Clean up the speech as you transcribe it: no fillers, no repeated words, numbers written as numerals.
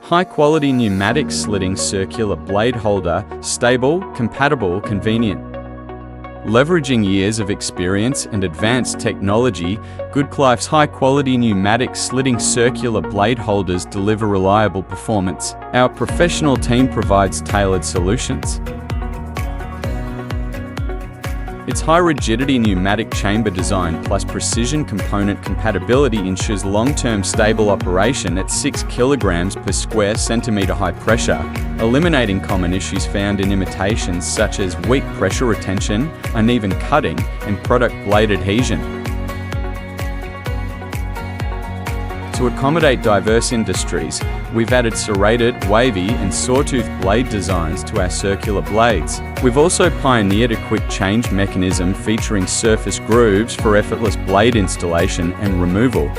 High-quality pneumatic slitting circular blade holder, stable, compatible, convenient. Leveraging years of experience and advanced technology, Goodklife's high-quality pneumatic slitting circular blade holders deliver reliable performance. Our professional team provides tailored solutions. Its high-rigidity pneumatic chamber design plus precision component compatibility ensures long-term stable operation at 6 kilograms per square centimeter high pressure, eliminating common issues found in imitations such as weak pressure retention, uneven cutting, and product blade adhesion. To accommodate diverse industries, we've added serrated, wavy, and sawtooth blade designs to our circular blades. We've also pioneered a quick change mechanism featuring surface grooves for effortless blade installation and removal.